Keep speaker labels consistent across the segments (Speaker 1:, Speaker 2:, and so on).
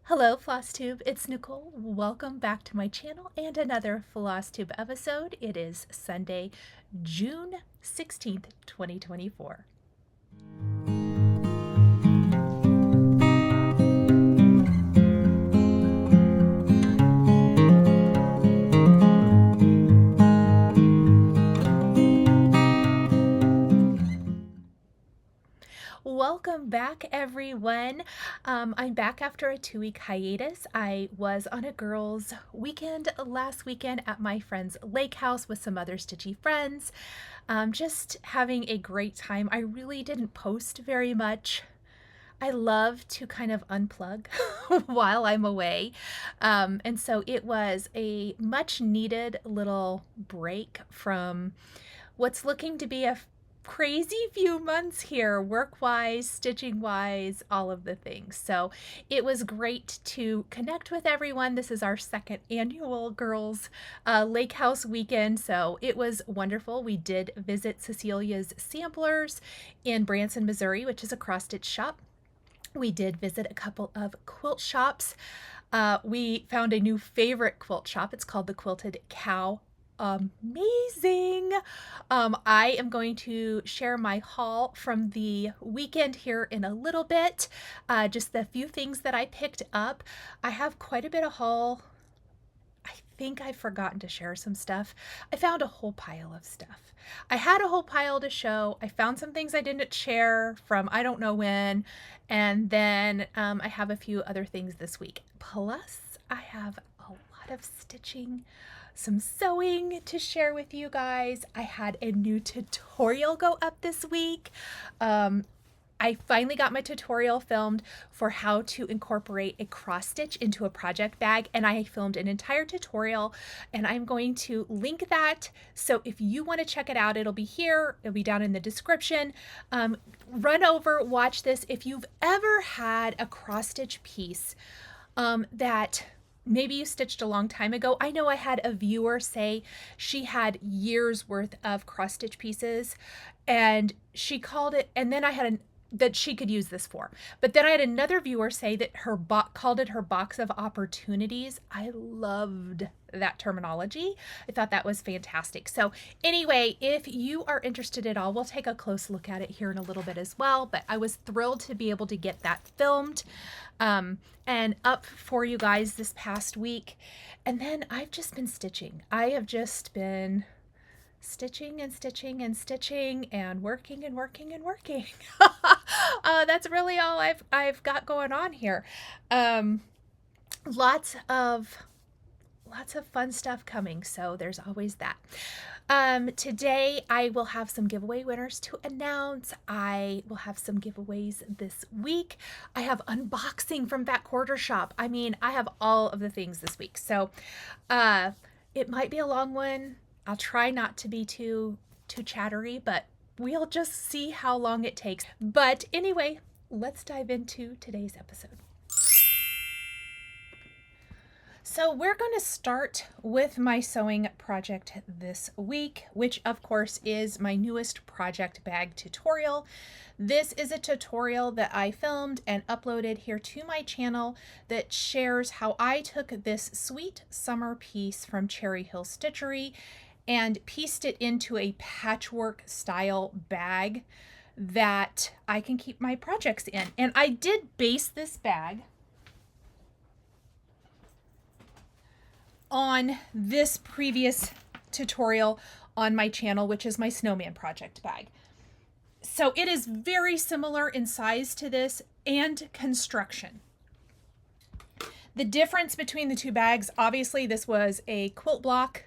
Speaker 1: Hello Flosstube, it's Nicole. Welcome back to my channel and another Flosstube episode. It is Sunday, June 16th, 2024. Welcome back, everyone. I'm back after a 2-week hiatus. I was on a girls' weekend last weekend at my friend's lake house with some other Stitchy friends. Just having a great time. I really didn't post very much. I love to kind of unplug while I'm away. And so it was a much needed little break from what's looking to be a crazy few months here, work-wise, stitching-wise, all of the things. So it was great to connect with everyone. This is our second annual girls lake house weekend, so it was wonderful. We did visit Cecilia's Samplers in Branson, Missouri, which is a cross-stitch shop. We did visit a couple of quilt shops. We found a new favorite quilt shop. It's called the Quilted Cow. Amazing. I am going to share my haul from the weekend here in a little bit. Just the few things that I picked up. I have quite a bit of haul. I think I've forgotten to share some stuff. I found a whole pile of stuff. I had a whole pile to show. I found some things I didn't share from I don't know when. And then I have a few other things this week. Plus, I have a lot of stitching, some sewing to share with you guys. I had a new tutorial go up this week. I finally got my tutorial filmed for how to incorporate a cross stitch into a project bag, and I filmed an entire tutorial, and I'm going to link that. So if you want to check it out, it'll be here. It'll be down in the description. Run over, watch this. If you've ever had a cross stitch piece that maybe you stitched a long time ago. I know I had a viewer say she had years worth of cross stitch pieces, and she called it, and then I had that she could use this for. But then I had another viewer say that her called it her box of opportunities. I loved that terminology. I thought that was fantastic. So anyway, if you are interested at all, we'll take a close look at it here in a little bit as well. But I was thrilled to be able to get that filmed and up for you guys this past week. And then I've just been stitching. I have just been stitching and stitching and stitching and working and working and working. That's really all I've got going on here. Lots of fun stuff coming, so there's always that. Today I will have some giveaway winners to announce. I will have some giveaways this week. I have unboxing from Fat Quarter Shop. I mean, I have all of the things this week, so it might be a long one. I'll try not to be too chattery, but we'll just see how long it takes. But anyway, let's dive into today's episode. So we're going to start with my sewing project this week, which of course is my newest project bag tutorial. This is a tutorial that I filmed and uploaded here to my channel that shares how I took this sweet summer piece from Cherry Hill Stitchery and pieced it into a patchwork style bag that I can keep my projects in. And I did base this bag on this previous tutorial on my channel, which is my snowman project bag. So it is very similar in size to this and construction. The difference between the two bags, obviously this was a quilt block.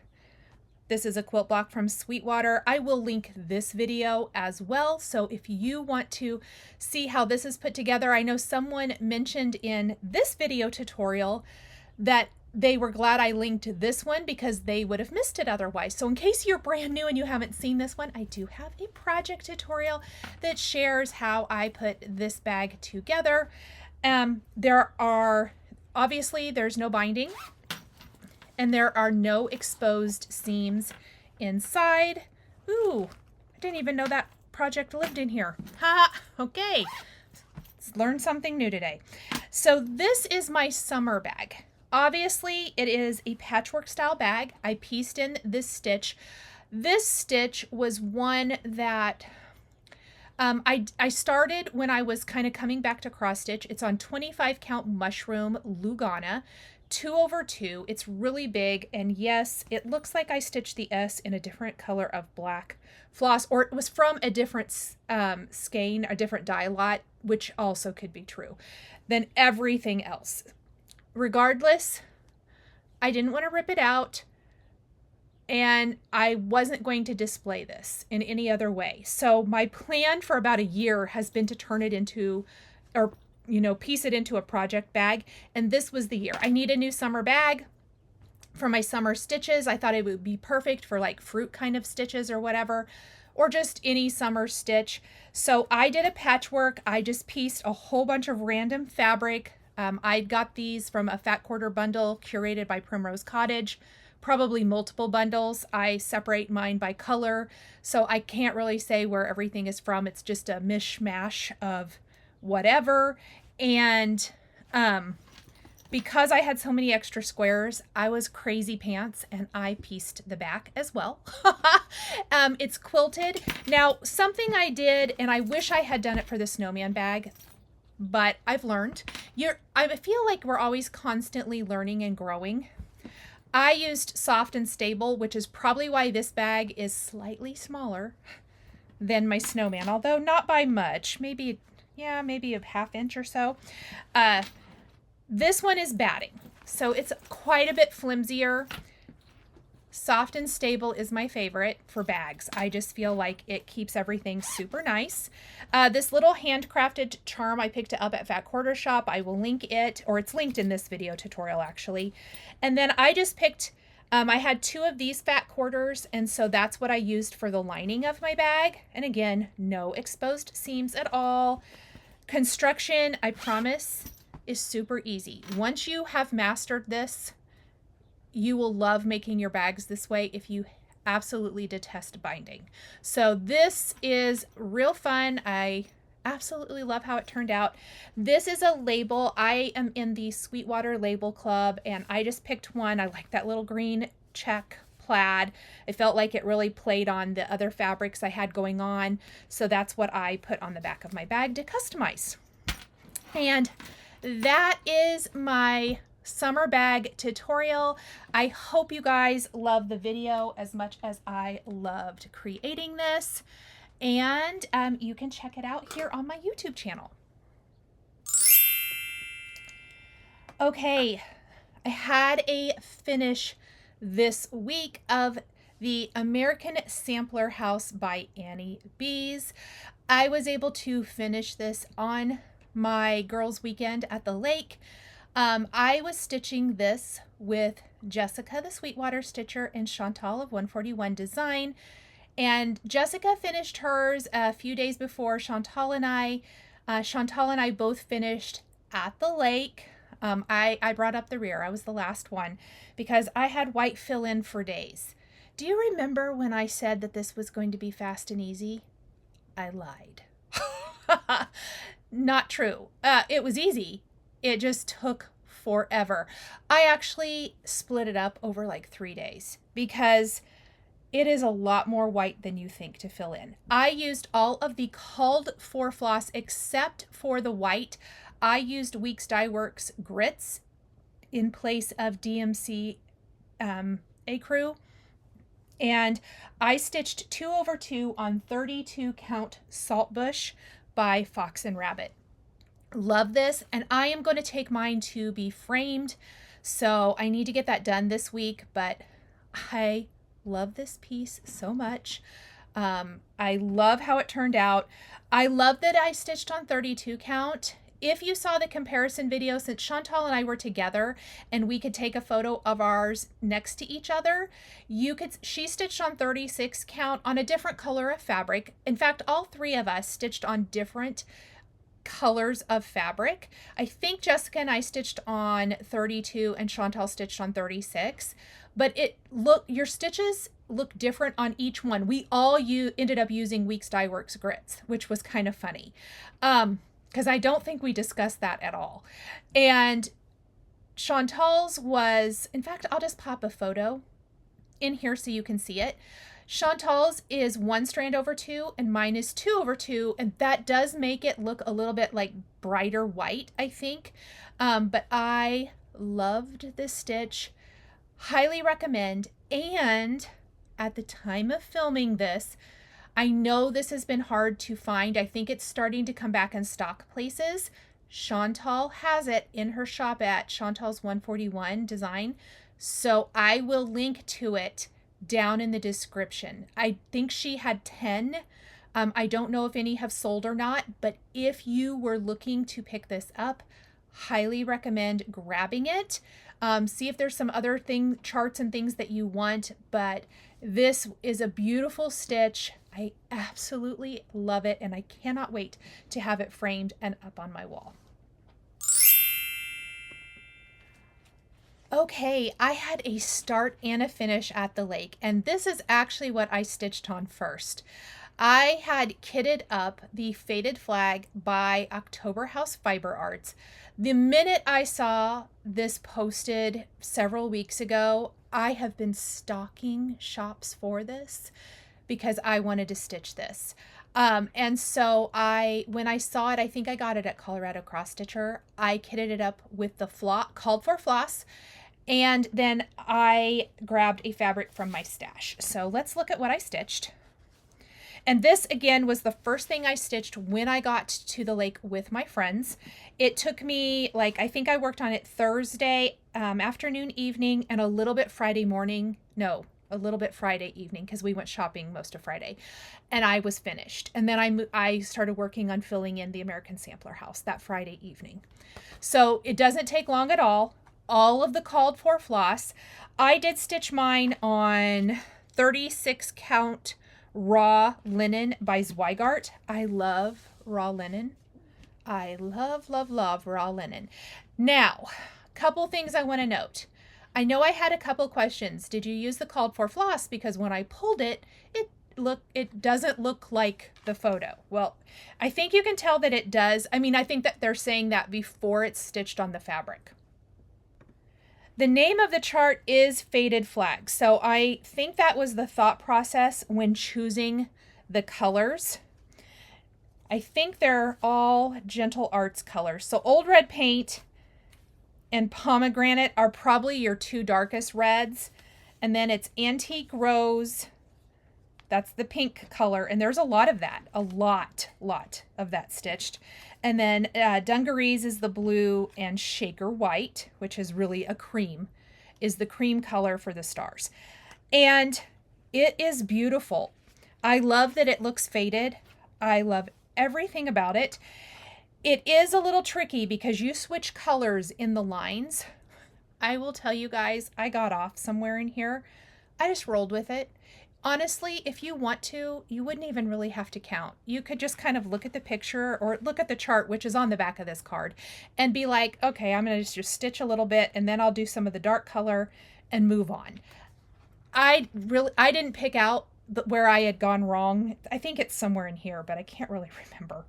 Speaker 1: This is a quilt block from Sweetwater. I will link this video as well. So if you want to see how this is put together, I know someone mentioned in this video tutorial that they were glad I linked this one because they would have missed it otherwise. So in case you're brand new and you haven't seen this one, I do have a project tutorial that shares how I put this bag together. Obviously there's no binding, and there are no exposed seams inside. Ooh, I didn't even know that project lived in here. Ha! Okay, let's learn something new today. So this is my summer bag. Obviously, it is a patchwork style bag. I pieced in this stitch. This stitch was one that I started when I was kind of coming back to cross stitch. It's on 25 count mushroom Lugana, 2/2. It's really big, and yes, it looks like I stitched the S in a different color of black floss, or it was from a different skein, a different dye lot, which also could be true, than everything else. Regardless, I didn't want to rip it out, and I wasn't going to display this in any other way. So my plan for about a year has been to turn it into, or piece it into a project bag. And this was the year. I need a new summer bag for my summer stitches. I thought it would be perfect for like fruit kind of stitches or whatever, or just any summer stitch. So I did a patchwork. I just pieced a whole bunch of random fabric. I got these from a fat quarter bundle curated by Primrose Cottage. Probably multiple bundles. I separate mine by color, so I can't really say where everything is from. It's just a mishmash of whatever. And because I had so many extra squares, I was crazy pants and I pieced the back as well. It's quilted. Now, something I did, and I wish I had done it for the snowman bag, but I've learned. I feel like we're always constantly learning and growing. I used Soft and Stable, which is probably why this bag is slightly smaller than my snowman, although not by much. Maybe a half inch or so. This one is batting, so it's quite a bit flimsier. Soft and Stable is my favorite for bags. I just feel like it keeps everything super nice. This little handcrafted charm, I picked it up at Fat Quarter Shop. I will link it, or it's linked in this video tutorial actually. And then I just picked, I had 2 of these fat quarters, and so that's what I used for the lining of my bag. And again, no exposed seams at all. Construction, I promise, is super easy. Once you have mastered this, you will love making your bags this way if you absolutely detest binding. So this is real fun. I absolutely love how it turned out. This is a label. I am in the Sweetwater Label Club, and I just picked one. I like that little green check plaid. I felt like it really played on the other fabrics I had going on. So that's what I put on the back of my bag to customize. And that is my summer bag tutorial. I hope you guys love the video as much as I loved creating this, and you can check it out here on my YouTube channel. Okay, I had a finish this week of the American Sampler House by Annie Bees. I was able to finish this on my girls' weekend at the lake. I was stitching this with Jessica, the Sweetwater Stitcher, and Chantal of 141 Design. And Jessica finished hers a few days before Chantal and I. Chantal and I both finished at the lake. I brought up the rear. I was the last one because I had white fill-in for days. Do you remember when I said that this was going to be fast and easy? I lied. Not true. It was easy. It just took forever. I actually split it up over like 3 days because it is a lot more white than you think to fill in. I used all of the called for floss except for the white. I used Weeks Dye Works grits in place of DMC Ecru. And I stitched 2/2 on 32 count Saltbush by Fox and Rabbit. Love this, and I am going to take mine to be framed, so I need to get that done this week, but I love this piece so much. I love how it turned out. I love that I stitched on 32 count. If you saw the comparison video, since Chantal and I were together and we could take a photo of ours next to each other, she stitched on 36 count on a different color of fabric. In fact, all 3 of us stitched on different colors of fabric. I think Jessica and I stitched on 32 and Chantal stitched on 36, but your stitches look different on each one. We all ended up using Weeks Dye Works grits, which was kind of funny. because I don't think we discussed that at all. And Chantal's was, in fact, I'll just pop a photo in here so you can see it. Chantal's is 1 strand over 2 and mine is 2 over 2, and that does make it look a little bit like brighter white, I think. But I loved this stitch. Highly recommend. And at the time of filming this, I know this has been hard to find. I think it's starting to come back in stock places. Chantal has it in her shop at Chantal's 141 design. So I will link to it down in the description. I think she had 10. I don't know if any have sold or not, but if you were looking to pick this up, highly recommend grabbing it. See if there's some other charts and things that you want, but this is a beautiful stitch. I absolutely love it, and I cannot wait to have it framed and up on my wall. Okay, I had a start and a finish at the lake, and this is actually what I stitched on first. I had kitted up the Faded Flag by October House Fiber Arts. The minute I saw this posted several weeks ago, I have been stalking shops for this because I wanted to stitch this. And so when I saw it, I think I got it at Colorado Cross Stitcher. I kitted it up with the called for floss, and then I grabbed a fabric from my stash. So let's look at what I stitched. And this again was the first thing I stitched when I got to the lake with my friends. It took me, like, I think I worked on it Thursday afternoon, evening, and a little bit Friday morning. No, a little bit Friday evening, because we went shopping most of Friday, and I was finished. And then I started working on filling in the American Sampler House that Friday evening. So it doesn't take long at all. All of the called for floss. I did stitch mine on 36 count raw linen by Zweigart. I love raw linen. I love, love, love raw linen. Now, a couple things I want to note. I know I had a couple questions. Did you use the called for floss? Because when I pulled it, it doesn't look like the photo. Well, I think you can tell that it does. I mean, I think that they're saying that before it's stitched on the fabric. The name of the chart is Faded Flag. So I think that was the thought process when choosing the colors. I think they're all Gentle Arts colors. So Old Red Paint and Pomegranate are probably your two darkest reds. And then it's Antique Rose. That's the pink color. And there's a lot of that. A lot of that stitched. And then Dungarees is the blue, and Shaker White, which is really a cream, is the cream color for the stars. And it is beautiful. I love that it looks faded. I love everything about it. It is a little tricky because you switch colors in the lines. I will tell you guys, I got off somewhere in here. I just rolled with it. Honestly, if you want to, you wouldn't even really have to count. You could just kind of look at the picture or look at the chart, which is on the back of this card, and be like, okay, I'm going to just stitch a little bit, and then I'll do some of the dark color and move on. I didn't pick out where I had gone wrong. I think it's somewhere in here, but I can't really remember.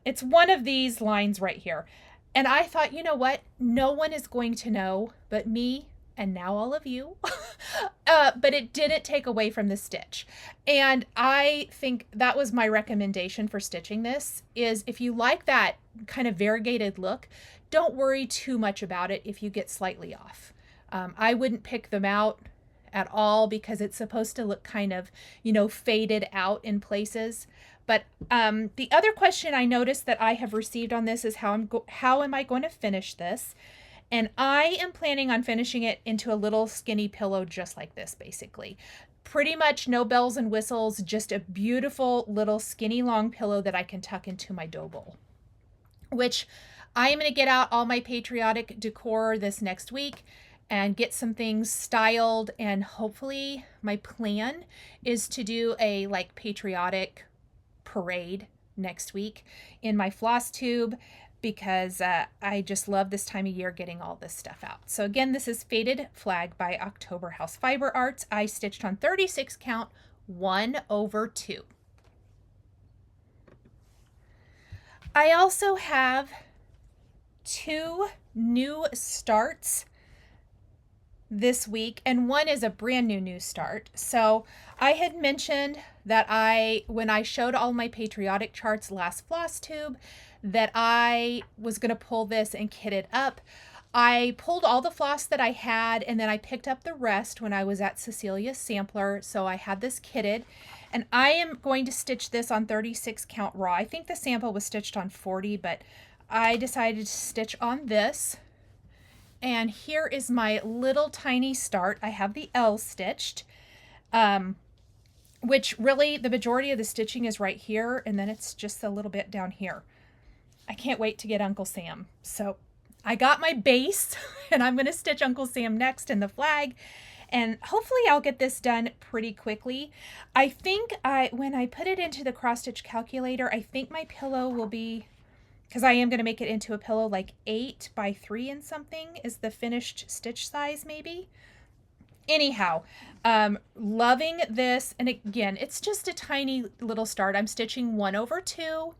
Speaker 1: It's one of these lines right here. And I thought, you know what? No one is going to know but me, and now all of you. But it didn't take away from the stitch. And I think that was my recommendation for stitching this, is if you like that kind of variegated look, don't worry too much about it if you get slightly off. I wouldn't pick them out at all because it's supposed to look kind of, you know, faded out in places. But the other question I noticed that I have received on this is how am I going to finish this? And I am planning on finishing it into a little skinny pillow just like this, basically. Pretty much no bells and whistles, just a beautiful little skinny long pillow that I can tuck into my dough bowl. Which I am going to get out all my Patriotic decor this next week and get some things styled, and hopefully my plan is to do a like Patriotic parade next week in my Flosstube, because I just love this time of year getting all this stuff out. So again, this is Faded Flag by October House Fiber Arts. I stitched on 36 count 1/2. I also have 2 new starts this week, and one is a brand new start. So I had mentioned that when I showed all my Patriotic charts last Flosstube, that I was going to pull this and kit it up. I pulled all the floss that I had, and then I picked up the rest when I was at Cecilia's sampler. So I had this kitted, and I am going to stitch this on 36 count raw. I think the sample was stitched on 40, but I decided to stitch on this. And here is my little tiny start. I have the L stitched, which really the majority of the stitching is right here, and then it's just a little bit down here. I can't wait to get Uncle Sam. So I got my base, and I'm going to stitch Uncle Sam next in the flag, and hopefully I'll get this done pretty quickly. I think when I put it into the cross stitch calculator, I think my pillow will be, because I am going to make it into a pillow, like 8 by 3 and something is the finished stitch size maybe. Anyhow, loving this. And again, it's just a tiny little start. I'm stitching 1/2,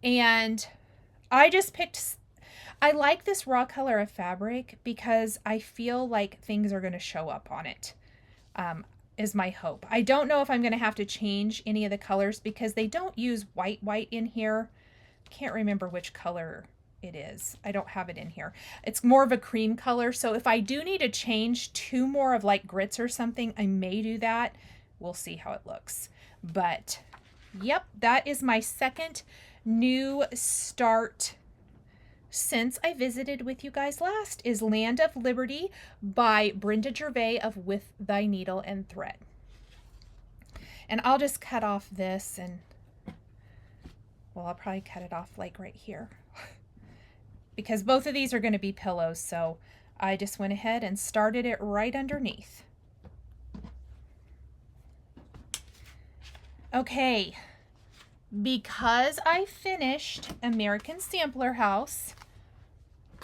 Speaker 1: and I just picked, I like this raw color of fabric because I feel like things are going to show up on it, is my hope. I don't know if I'm going to have to change any of the colors because they don't use white in here. Can't remember which color it is. I don't have it in here. It's more of a cream color. So if I do need to change to more of like grits or something, I may do that. We'll see how it looks. But yep, that is my second new start since I visited with you guys last, is Land of Liberty by Brenda Gervais of With Thy Needle and Thread. And I'll just cut off this, and well, I'll probably cut it off like right here because both of these are going to be pillows. So I just went ahead and started it right underneath. Okay, because I finished American Sampler House,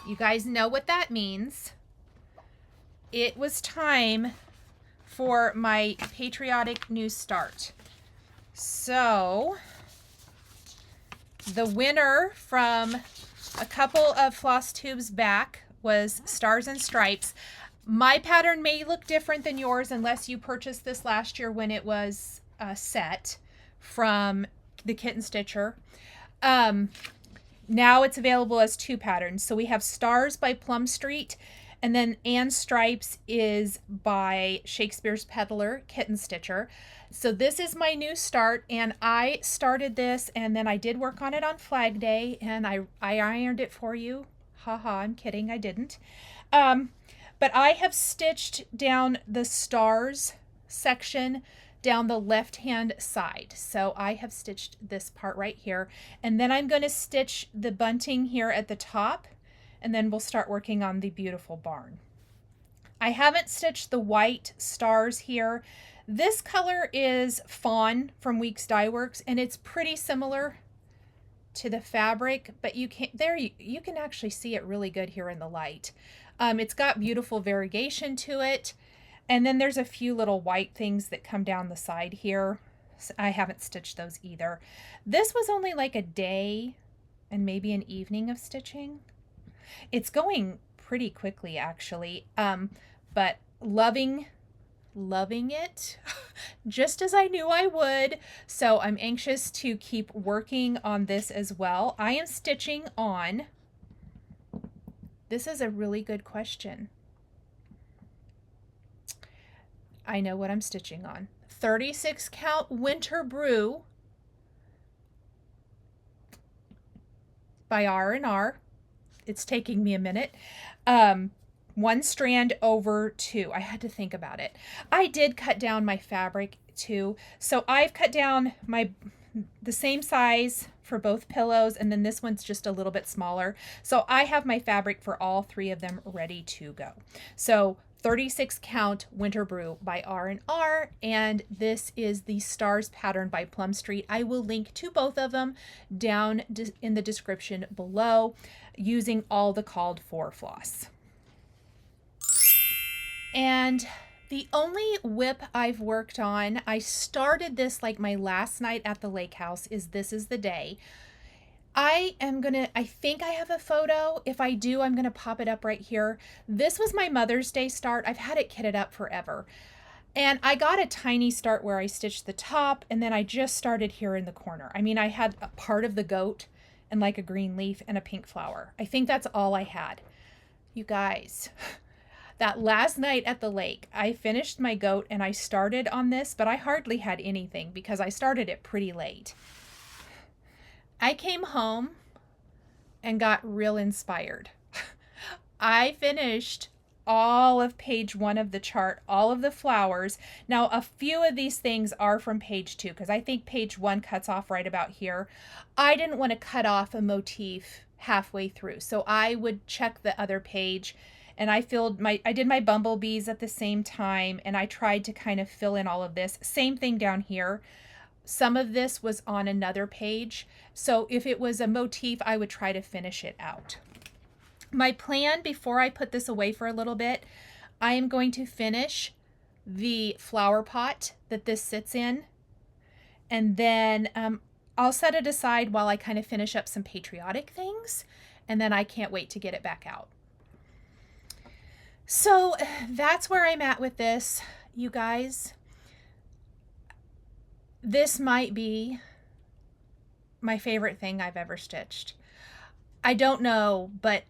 Speaker 1: you guys know what that means. It was time for my Patriotic new start. So the winner from a couple of floss tubes back was Stars and Stripes. My pattern may look different than yours unless you purchased this last year when it was set from the Kitten Stitcher. Now it's available as 2 patterns. So we have Stars by Plum Street, and then And Stripes is by Shakespeare's Peddler Kitten Stitcher. So this is my new start, and I started this, and then I did work on it on Flag Day, and I ironed it for you. Haha, I'm kidding, I didn't. But I have stitched down the stars section down the left-hand side. So I have stitched this part right here, and then I'm going to stitch the bunting here at the top, and then we'll start working on the beautiful barn. I haven't stitched the white stars here. This color is Fawn from Weeks Dye Works, and it's pretty similar to the fabric, but you can actually see it really good here in the light. It's got beautiful variegation to it, and then there's a few little white things that come down the side here. So I haven't stitched those either. This was only like a day and maybe an evening of stitching. It's going pretty quickly actually, but loving it just as I knew I would. So I'm anxious to keep working on this as well. I am stitching on, this is a really good question. I know what I'm stitching on. 36 count Winter Brew by R&R. It's taking me a minute. 1 strand over 2. I had to think about it. I did cut down my fabric too. So I've cut down the same size for both pillows, and then this one's just a little bit smaller. So I have my fabric for all 3 of them ready to go. So 36 count Winter Brew by R&R, and this is the Stars pattern by Plum Street. I will link to both of them down in the description below using all the called for floss. And the only whip I've worked on, I started this like my last night at the lake house, is This Is the Day. I think I have a photo. If I do, I'm gonna pop it up right here. This was my Mother's Day start. I've had it kitted up forever. And I got a tiny start where I stitched the top, and then I just started here in the corner. I mean, I had a part of the goat and like a green leaf and a pink flower. I think that's all I had. You guys, that last night at the lake, I finished my goat and I started on this, but I hardly had anything because I started it pretty late. I came home and got real inspired. I finished all of page 1 of the chart, all of the flowers. Now, a few of these things are from page 2 because I think page 1 cuts off right about here. I didn't want to cut off a motif halfway through, so I would check the other page, and I did my bumblebees at the same time, and I tried to kind of fill in all of this. Same thing down here. Some of this was on another page, so if it was a motif, I would try to finish it out. My plan before I put this away for a little bit, I am going to finish the flower pot that this sits in, and then I'll set it aside while I kind of finish up some patriotic things, and then I can't wait to get it back out. So that's where I'm at with this, you guys. This might be my favorite thing I've ever stitched. I don't know, but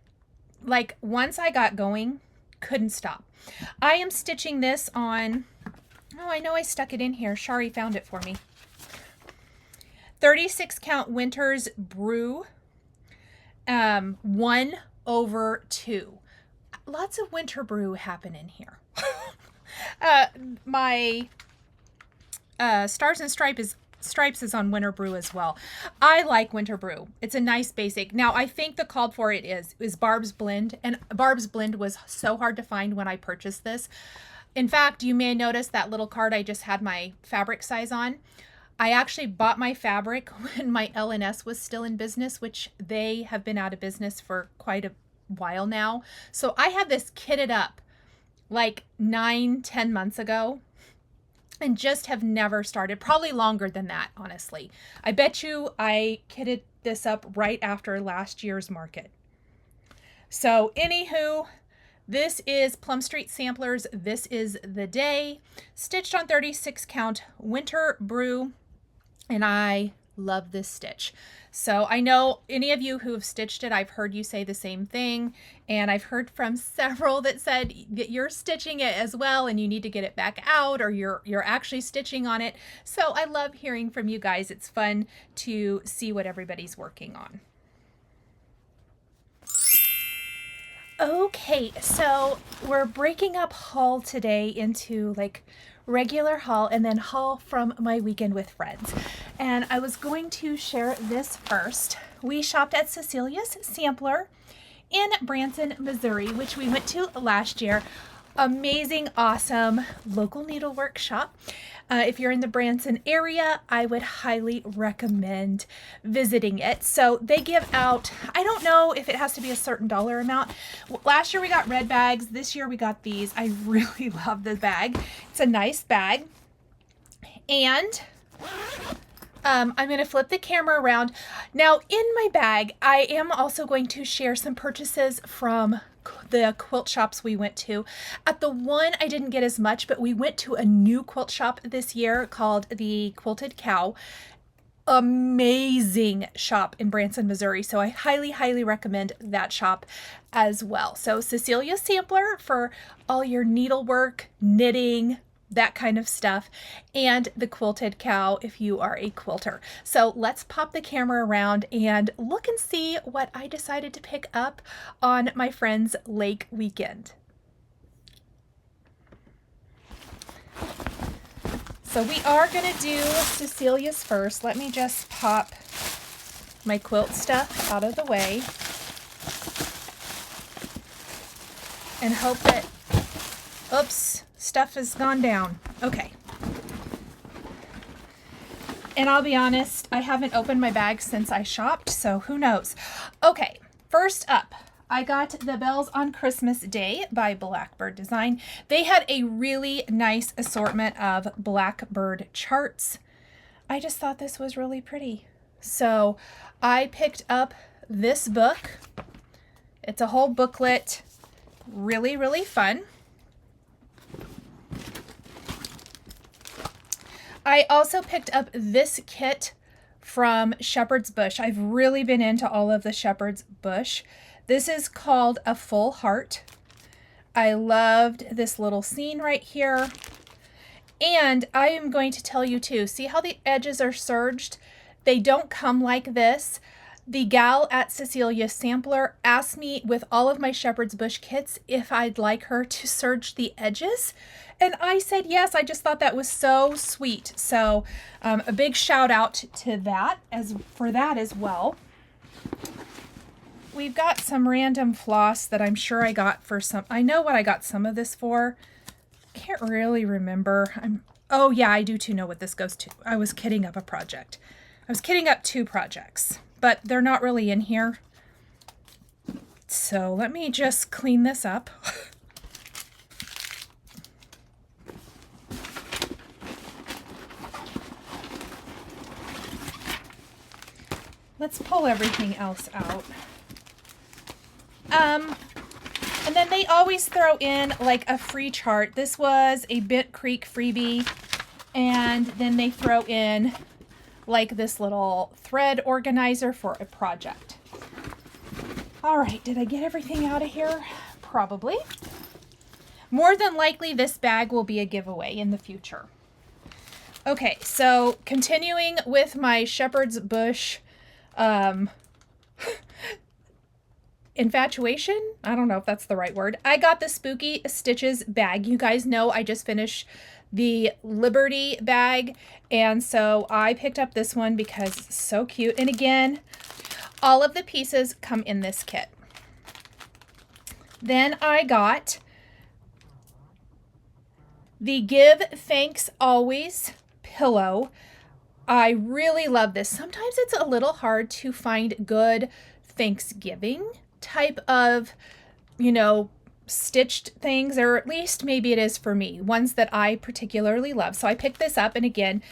Speaker 1: like once I got going, couldn't stop. I am stitching this on, oh, I know I stuck it in here. Shari found it for me. 36 count Winters Brew, 1/2. Lots of winter brew happen in here. My Stars and Stripes is on Winter Brew as well. I like Winter Brew. It's a nice basic. Now, I think the called for it is Barb's Blend, and Barb's Blend was so hard to find when I purchased this. In fact, you may notice that little card I just had my fabric size on. I actually bought my fabric when my L&S was still in business, which they have been out of business for quite a while now. So I had this kitted up like 9-10 months ago, and just have never started. Probably longer than that, honestly. I bet you I kitted this up right after last year's market. So anywho, this is Plum Street Samplers. This is the day. Stitched on 36 count Winter Brew, and I love this stitch. So I know any of you who have stitched it, I've heard you say the same thing, and I've heard from several that said that you're stitching it as well and you need to get it back out, or you're actually stitching on it. So I love hearing from you guys. It's fun to see what everybody's working on. Okay, so we're breaking up haul today into like regular haul and then haul from my weekend with friends. And I was going to share this first. We shopped at Cecilia's Sampler in Branson, Missouri, which we went to last year. Amazing, awesome local needlework shop. If you're in the Branson area, I would highly recommend visiting it. So they give out, I don't know if it has to be a certain dollar amount. Last year we got red bags. This year we got these. I really love the bag. It's a nice bag. And I'm going to flip the camera around. Now in my bag, I am also going to share some purchases from the quilt shops we went to. At the one, I didn't get as much, but we went to a new quilt shop this year called the Quilted Cow. Amazing shop in Branson, Missouri. So I highly, highly recommend that shop as well. So Cecilia's Sampler for all your needlework, knitting, that kind of stuff, and the Quilted Cow if you are a quilter. So let's pop the camera around and look and see what I decided to pick up on my friend's lake weekend. So we are going to do Cecilia's first. Let me just pop my quilt stuff out of the way and hope that, oops, stuff has gone down. Okay. And I'll be honest, I haven't opened my bag since I shopped, so who knows. Okay, first up, I got the Bells on Christmas Day by Blackbird Design. They had a really nice assortment of Blackbird charts. I just thought this was really pretty. So I picked up this book. It's a whole booklet. Really, really fun. I also picked up this kit from Shepherd's Bush. I've really been into all of the Shepherd's Bush. This is called A Full Heart. I loved this little scene right here. And I am going to tell you too, see how the edges are serged? They don't come like this. The gal at Cecilia's Sampler asked me with all of my Shepherd's Bush kits if I'd like her to serge the edges. And I said yes. I just thought that was so sweet. So a big shout out to that for that as well. We've got some random floss that I'm sure I got for some. I know what I got some of this for. Can't really remember. Oh yeah, I do too know what this goes to. I was kitting up a project. I was kitting up 2 projects, but they're not really in here. So let me just clean this up. Let's pull everything else out. And then they always throw in like a free chart. This was a Bent Creek freebie. And then they throw in like this little thread organizer for a project. All right, did I get everything out of here? Probably. More than likely, this bag will be a giveaway in the future. Okay, so continuing with my Shepherd's Bush infatuation. I don't know if that's the right word. I got the Spooky Stitches bag. You guys know I just finished the Liberty bag, and so I picked up this one because it's so cute. And again, all of the pieces come in this kit. Then I got the Give Thanks Always pillow. I really love this. Sometimes it's a little hard to find good Thanksgiving type of, you know, stitched things, or at least maybe it is for me, ones that I particularly love. So I picked this up, and again,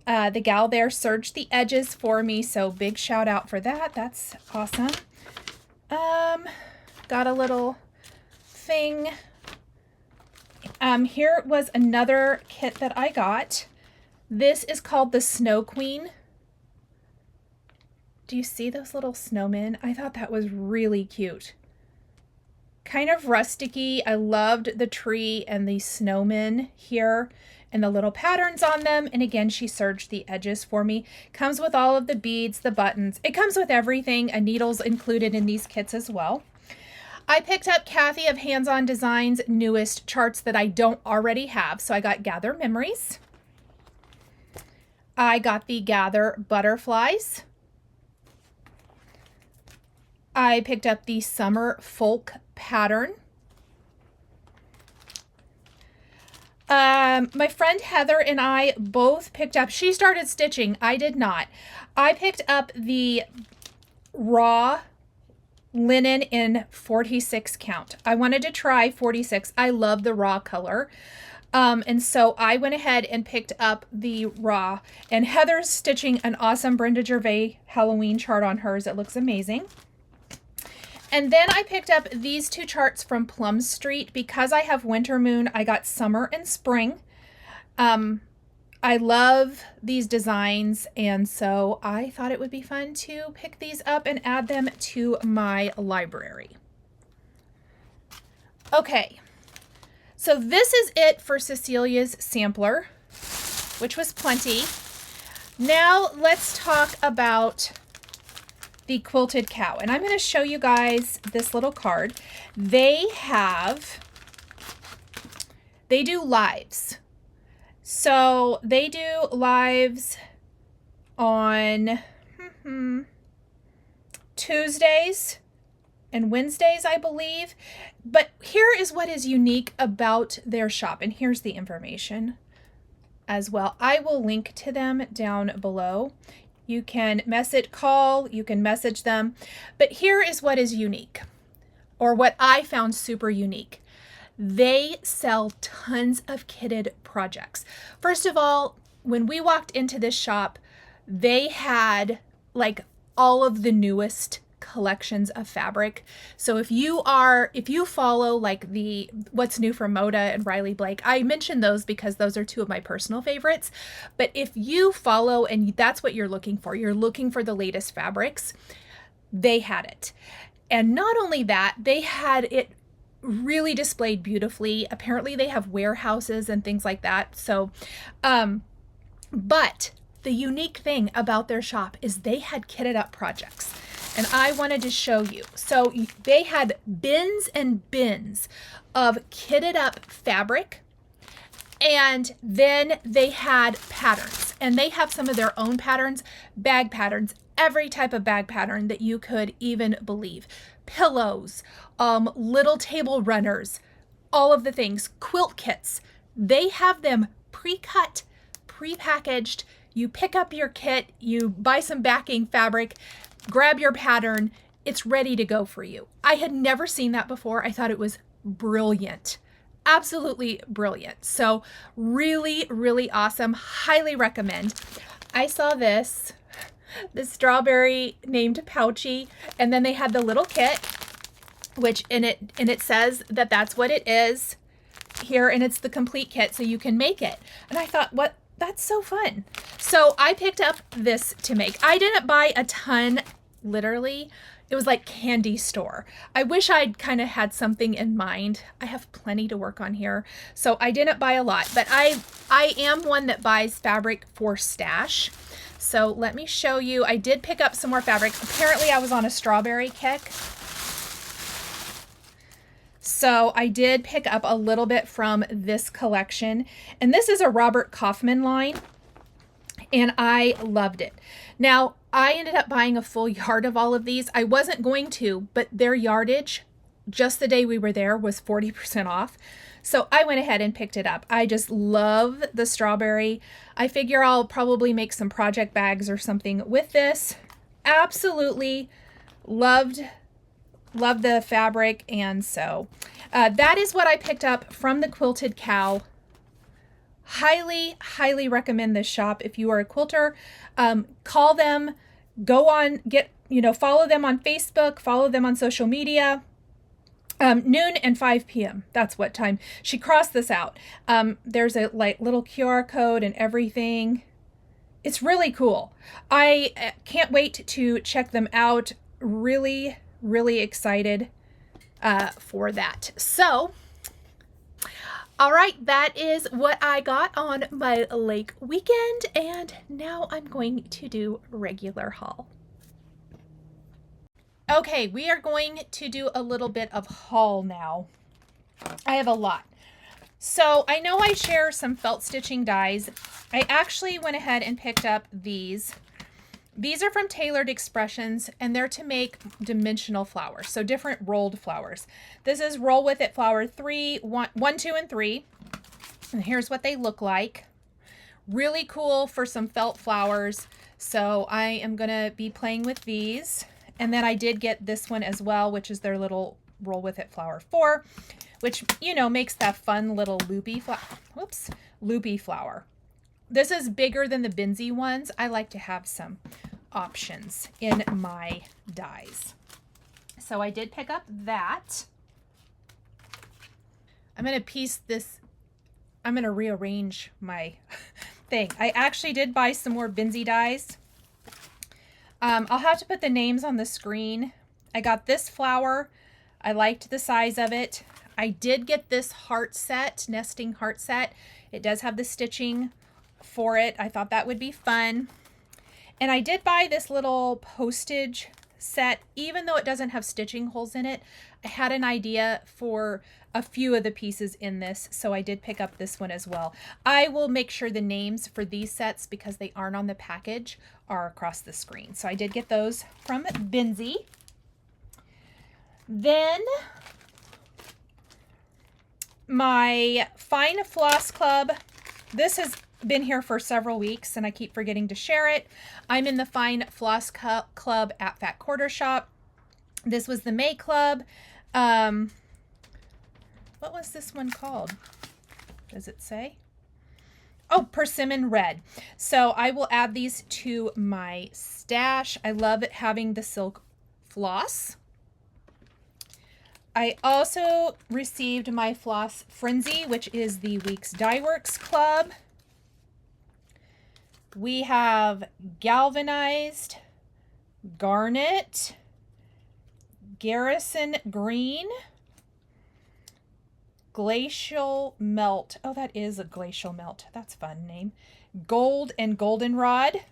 Speaker 1: the gal there serged the edges for me, so big shout out for that. That's awesome. Got a little thing. Here was another kit that I got. This is called the Snow Queen. Do you see those little snowmen? I thought that was really cute. Kind of rusticy. I loved the tree and the snowmen here and the little patterns on them. And again, she serged the edges for me. Comes with all of the beads, the buttons. It comes with everything. A needle's included in these kits as well. I picked up Kathy of Hands On Design's newest charts that I don't already have. So I got Gather Memories. I got the Gather Butterflies. I picked up the Summer Folk pattern. My friend Heather and I both picked up, she started stitching, I did not. I picked up the raw linen in 46 count. I wanted to try 46. I love the raw color. And so I went ahead and picked up the raw, and Heather's stitching an awesome Brenda Gervais Halloween chart on hers. It looks amazing. And then I picked up these 2 charts from Plum Street. Because I have Winter Moon, I got Summer and Spring. I love these designs, and so I thought it would be fun to pick these up and add them to my library. Okay, so this is it for Cecilia's sampler, which was plenty. Now let's talk about the Quilted Cow, and I'm going to show you guys this little card. They do lives. So they do lives on Tuesdays and Wednesdays, I believe. But here is what is unique about their shop, and here's the information as well. I will link to them down below. You can call, you can message them. But here is what is unique, or what I found super unique. They sell tons of kitted projects. First of all, when we walked into this shop, they had like all of the newest collections of fabric. So if you follow like the What's New from Moda and Riley Blake, I mentioned those because those are two of my personal favorites. But if you follow and that's what you're looking for the latest fabrics, they had it. And not only that, they had it really displayed beautifully. Apparently they have warehouses and things like that. So, but the unique thing about their shop is they had kitted up projects. And I wanted to show you. So they had bins and bins of kitted up fabric. And then they had patterns. And they have some of their own patterns, bag patterns, every type of bag pattern that you could even believe. Pillows, little table runners, all of the things, quilt kits. They have them pre-cut, pre-packaged. You pick up your kit, you buy some backing fabric, grab your pattern, it's ready to go for you. I had never seen that before. I thought it was brilliant. Absolutely brilliant. So really, really awesome. Highly recommend. I saw this strawberry named Pouchy, and then they had the little kit, which it says that that's what it is here, and it's the complete kit, so you can make it. And I thought, what? That's so fun. So I picked up this to make. I didn't buy a ton, literally. It was like candy store. I wish I'd kind of had something in mind. I have plenty to work on here, so I didn't buy a lot, but I am one that buys fabric for stash. So let me show you. I did pick up some more fabric. Apparently I was on a strawberry kick. So I did pick up a little bit from this collection, and this is a Robert Kaufman line, and I loved it. Now, I ended up buying a full yard of all of these. I wasn't going to, but their yardage, just the day we were there, was 40% off. So I went ahead and picked it up. I just love the strawberry. I figure I'll probably make some project bags or something with this. Absolutely loved the fabric. And so that is what I picked up from the Quilted Cow. Highly, highly recommend this shop if you are a quilter. Call them, go on, follow them on Facebook, follow them on social media. Noon and 5 p.m. That's what time. She crossed this out. There's a little QR code and everything. It's really cool. I can't wait to check them out. Really, really excited for that. So, all right, that is what I got on my lake weekend, and now I'm going to do regular haul. Okay, we are going to do a little bit of haul now. I have a lot. So I know I share some felt stitching dies. I actually went ahead and picked up these. These are from Tailored Expressions, and they're to make dimensional flowers, so different rolled flowers. This is Roll With It flower 1, 2, and 3. And here's what they look like. Really cool for some felt flowers. So I am going to be playing with these. And then I did get this one as well, which is their little Roll With It flower 4, which, makes that fun little loopy flower. This is bigger than the Binsey ones. I like to have some options in my dies. So I did pick up that. I'm going to piece this. I'm going to rearrange my thing. I actually did buy some more Binsey dies. I'll have to put the names on the screen. I got this flower. I liked the size of it. I did get this heart set, nesting heart set. It does have the stitching for it. I thought that would be fun. And I did buy this little postage set, even though it doesn't have stitching holes in it. I had an idea for a few of the pieces in this, so I did pick up this one as well. I will make sure the names for these sets, because they aren't on the package, are across the screen. So I did get those from Binsey. Then my Fine Floss Club. This has been here for several weeks and I keep forgetting to share it. I'm in the Fine Floss Club at Fat Quarter Shop. This was the May Club. What was this one called? Does it say? Oh, persimmon red. So I will add these to my stash. I love having the silk floss. I also received my Floss Frenzy, which is the Weeks Dye Works Club. We have galvanized, garnet, Garrison green, glacial melt. Oh, that is a glacial melt. That's a fun name. Gold and goldenrod.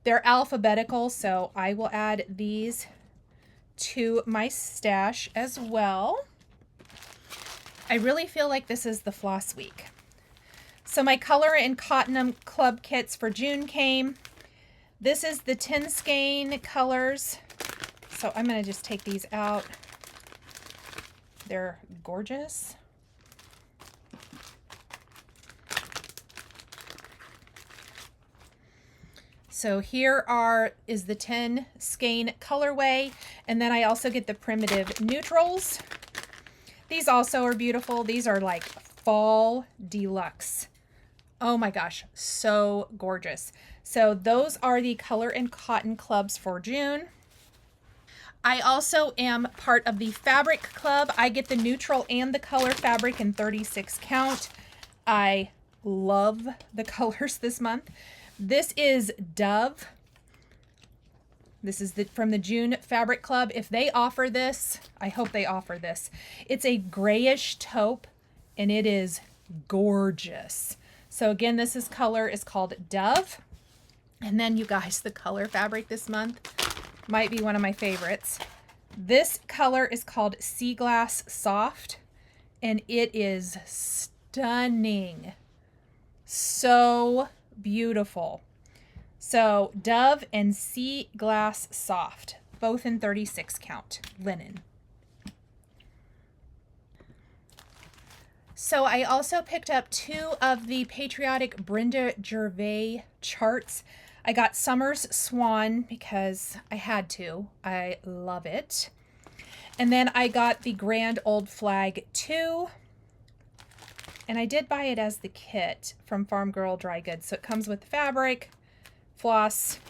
Speaker 1: They're alphabetical, so I will add these to my stash as well. I really feel like this is the floss week. So my Color and Cotton Club kits for June came. This is the tin skein colors. So I'm going to just take these out. They're gorgeous. So here is the tin skein colorway, and then I also get the primitive neutrals. These also are beautiful. These are like fall deluxe. Oh my gosh, so gorgeous. So those are the Color and Cotton clubs for June. I also am part of the fabric club. I get the neutral and the color fabric in 36 count. I love the colors this month. This is Dove. This is from the June Fabric Club. If they offer this, I hope they offer this. It's a grayish taupe, and it is gorgeous. So again, this color is called Dove. And then you guys, the color fabric this month might be one of my favorites. This color is called Sea Glass Soft, and it is stunning. So beautiful. So Dove and Sea Glass Soft, both in 36 count linen. So I also picked up 2 of the Patriotic Brenda Gervais charts. I got Summer's Swan because I had to. I love it. And then I got the Grand Old Flag 2. And I did buy it as the kit from Farm Girl Dry Goods. So it comes with the fabric, floss.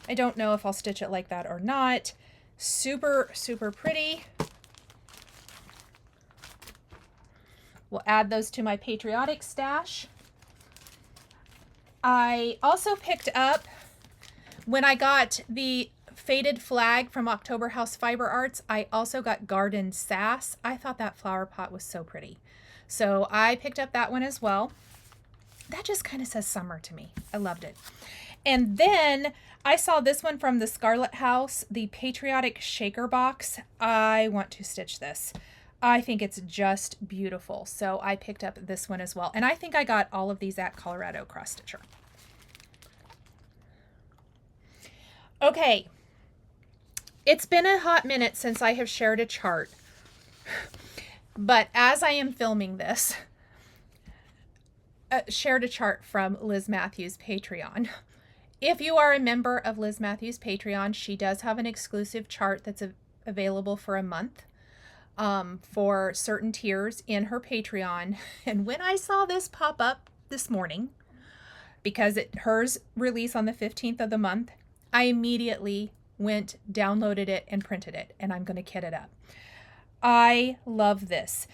Speaker 1: I don't know if I'll stitch it like that or not. Super, super pretty. We'll add those to my Patriotic stash. I also picked up, when I got the Faded Flag from October House Fiber Arts, I also got Garden Sass. I thought that flower pot was so pretty. So I picked up that one as well. That just kind of says summer to me. I loved it. And then I saw this one from the Scarlett House, the Patriotic Shaker Box. I want to stitch this. I think it's just beautiful. So I picked up this one as well. And I think I got all of these at Colorado Cross Stitcher. Okay. It's been a hot minute since I have shared a chart. But as I am filming this, shared a chart from Liz Matthews' Patreon. If you are a member of Liz Matthews' Patreon, she does have an exclusive chart that's available for a month. For certain tiers in her Patreon. And when I saw this pop up this morning, because hers release on the 15th of the month, I immediately went, downloaded it, and printed it, and I'm going to kit it up. I love this.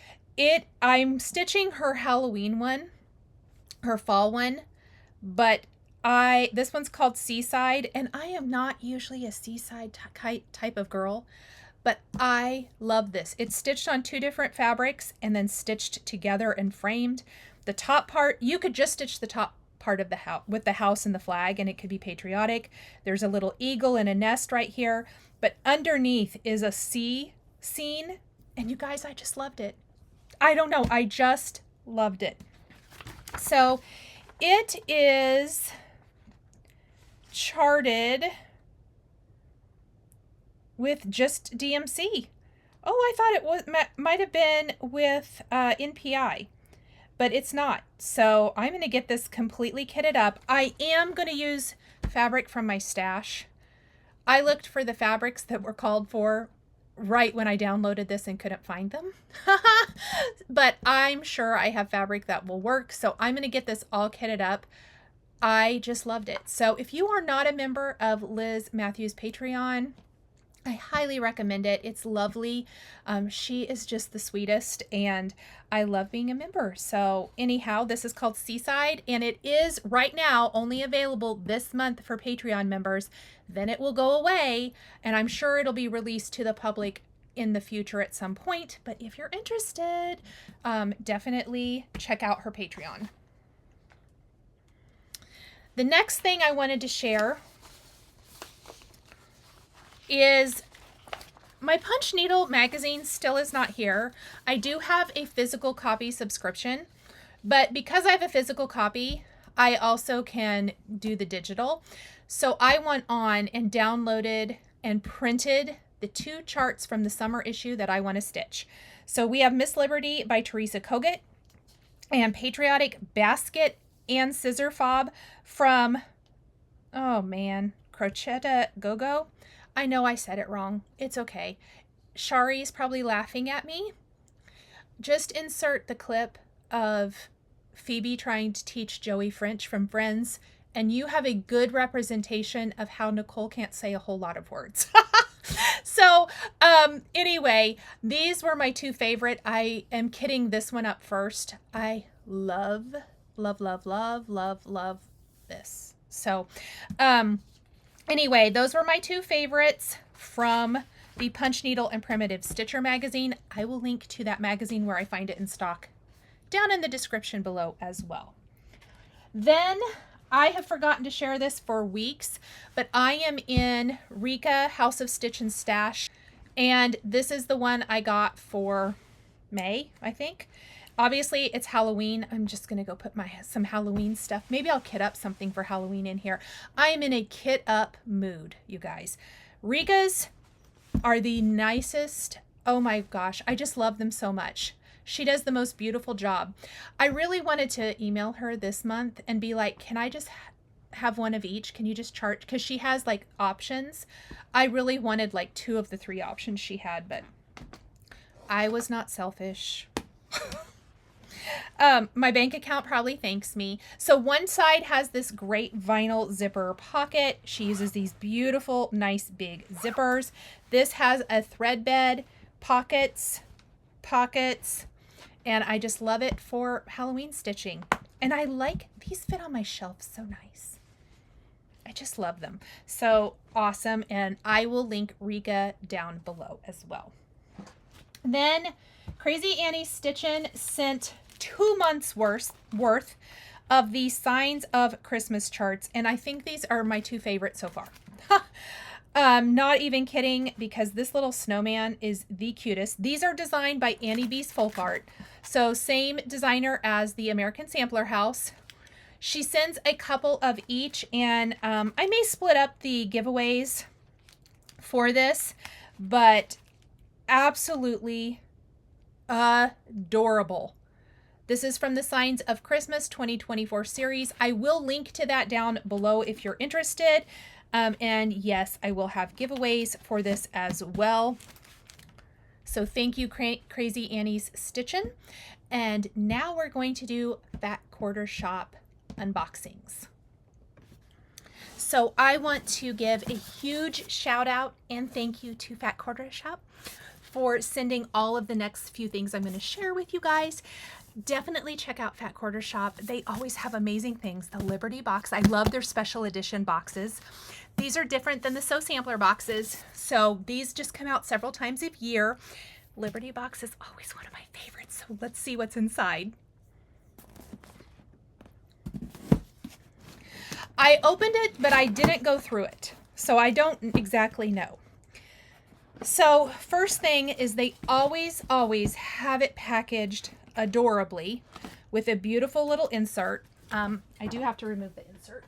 Speaker 1: I'm stitching her Halloween one, her fall one, but this one's called Seaside, and I am not usually a seaside type of girl. But I love this. It's stitched on 2 different fabrics and then stitched together and framed. The top part, you could just stitch the top part of the house with the house and the flag, and it could be patriotic. There's a little eagle and a nest right here. But underneath is a sea scene. And you guys, I just loved it. I don't know. I just loved it. So it is charted with just DMC. Oh, I thought it might have been with NPI, but it's not. So I'm going to get this completely kitted up. I am going to use fabric from my stash. I looked for the fabrics that were called for right when I downloaded this and couldn't find them. But I'm sure I have fabric that will work. So I'm going to get this all kitted up. I just loved it. So if you are not a member of Liz Matthews' Patreon, I highly recommend it. It's lovely. She is just the sweetest, and I love being a member. So anyhow, this is called Seaside, and it is right now only available this month for Patreon members. Then it will go away, and I'm sure it'll be released to the public in the future at some point. But if you're interested, definitely check out her Patreon. The next thing I wanted to share is my Punch Needle magazine still is not here. I do have a physical copy subscription, but because I have a physical copy, I also can do the digital. So I went on and downloaded and printed the 2 charts from the summer issue that I want to stitch. So we have Miss Liberty by Teresa Kogut and Patriotic Basket and Scissor Fob from, oh man, Crocheta Go-Go. I know I said it wrong. It's okay. Shari's probably laughing at me. Just insert the clip of Phoebe trying to teach Joey French from Friends, and you have a good representation of how Nichol can't say a whole lot of words. So anyway, these were my 2 favorite. I am kitting this one up first. I love, love, love, love, love, love this. So anyway, those were my 2 favorites from the Punch Needle and Primitive Stitcher magazine. I will link to that magazine where I find it in stock down in the description below as well. Then I have forgotten to share this for weeks, but I am in Rika House of Stitch and Stash, and this is the one I got for May, I think. Obviously, it's Halloween. I'm just going to go put some Halloween stuff. Maybe I'll kit up something for Halloween in here. I am in a kit up mood, you guys. Rikas are the nicest. Oh my gosh, I just love them so much. She does the most beautiful job. I really wanted to email her this month and be like, can I just have one of each? Can you just charge? Because she has like options. I really wanted like 2 of the 3 options she had, but I was not selfish. My bank account probably thanks me. So one side has this great vinyl zipper pocket. She uses these beautiful, nice big zippers. This has a thread bed, pockets, and I just love it for Halloween stitching. And I like, these fit on my shelf so nice. I just love them. So awesome. And I will link Rika down below as well. Then Crazy Annie Stitchin sent 2 months worth of the Signs of Christmas charts, and I think these are my 2 favorites so far. Not even kidding, because this little snowman is the cutest. These are designed by Annie B's Folk Art, so same designer as the American Sampler House. She sends a couple of each, and I may split up the giveaways for this, but absolutely adorable. This is from the Signs of Christmas 2024 series. I will link to that down below if you're interested. And yes, I will have giveaways for this as well. So thank you, Crazy Annie's Stitchin'. And now we're going to do Fat Quarter Shop unboxings. So I want to give a huge shout out and thank you to Fat Quarter Shop for sending all of the next few things I'm going to share with you guys. Definitely check out Fat Quarter Shop. They always have amazing things. The Liberty box, I love their special edition boxes. These are different than the Sew Sampler boxes, so these just come out several times a year. Liberty box is always one of my favorites, so let's see what's inside. I opened it, but I didn't go through it, so I don't exactly know. So first thing is they always have it packaged adorably with a beautiful little insert. I do have to remove the insert.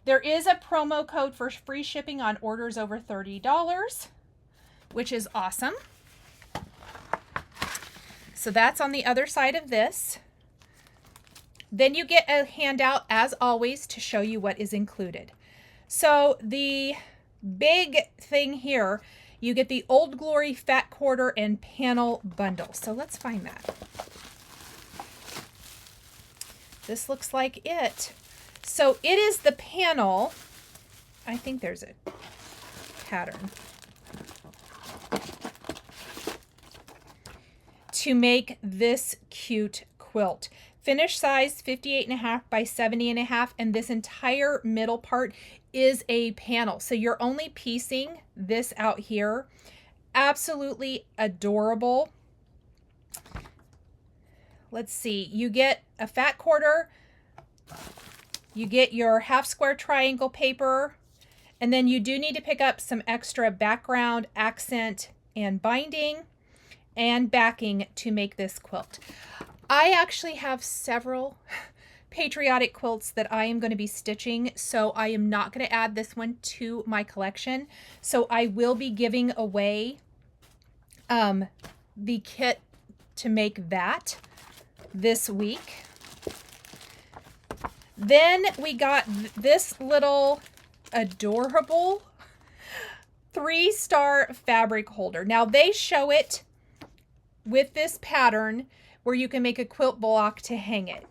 Speaker 1: There is a promo code for free shipping on orders over $30, which is awesome. So that's on the other side of this. Then you get a handout, as always, to show you what is included. So the big thing here You get the Old Glory Fat Quarter and Panel Bundle. So let's find that. This looks like it. So it is the panel. I think there's a pattern to make this cute quilt. Finish size 58.5 by 70.5, and this entire middle part is a panel. So you're only piecing this out here. Absolutely adorable. Let's see, you get a fat quarter, you get your half square triangle paper, and then you do need to pick up some extra background, accent, and binding and backing to make this quilt. I actually have several Patriotic quilts that I am going to be stitching, so I am not going to add this one to my collection. So I will be giving away the kit to make that this week. Then we got this little adorable 3-star fabric holder. Now they show it with this pattern where you can make a quilt block to hang it.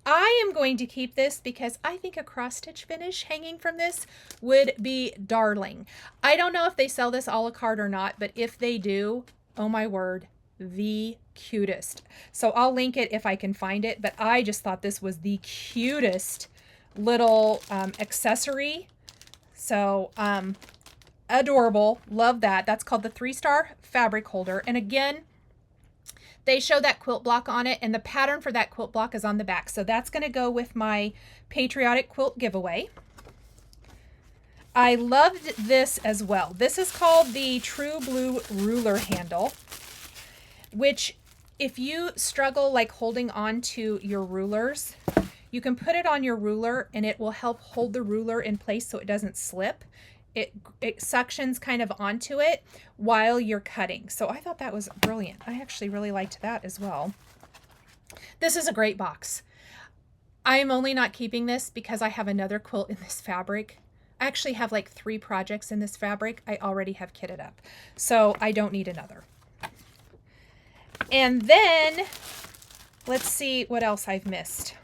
Speaker 1: I am going to keep this because I think a cross stitch finish hanging from this would be darling. I don't know if they sell this a la carte or not, but if they do, oh my word, the cutest. So I'll link it if I can find it, but I just thought this was the cutest little accessory. So adorable, love that. That's called the 3-star fabric holder. And again, they show that quilt block on it, and the pattern for that quilt block is on the back. So that's going to go with my Patriotic quilt giveaway. I loved this as well. This is called the True Blue ruler handle, which if you struggle like holding on to your rulers, you can put it on your ruler and it will help hold the ruler in place so it doesn't slip. It suctions kind of onto it while you're cutting. So I thought that was brilliant. I actually really liked that as well. This is a great box. I'm only not keeping this because I have another quilt in this fabric. I actually have like 3 projects in this fabric I already have kitted up. So I don't need another. And then let's see what else I've missed.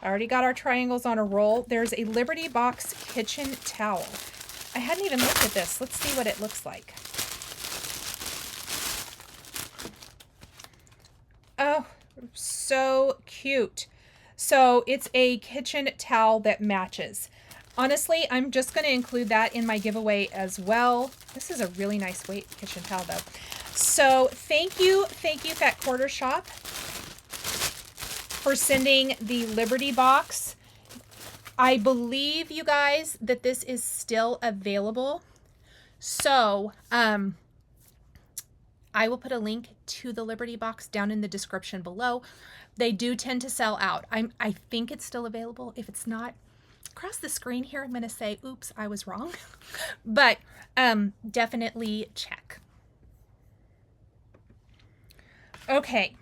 Speaker 1: I already got our triangles on a roll. There's a Liberty Box kitchen towel. I hadn't even looked at this. Let's see what it looks like. Oh, so cute. So it's a kitchen towel that matches. Honestly, I'm just going to include that in my giveaway as well. This is a really nice weight kitchen towel though. So thank you Fat Quarter Shop for sending the Liberty Box. I believe, you guys, that this is still available. So I will put a link to the Liberty Box down in the description below. They do tend to sell out. I think it's still available. If it's not, across the screen here, I'm going to say, oops, I was wrong. But definitely check. Okay,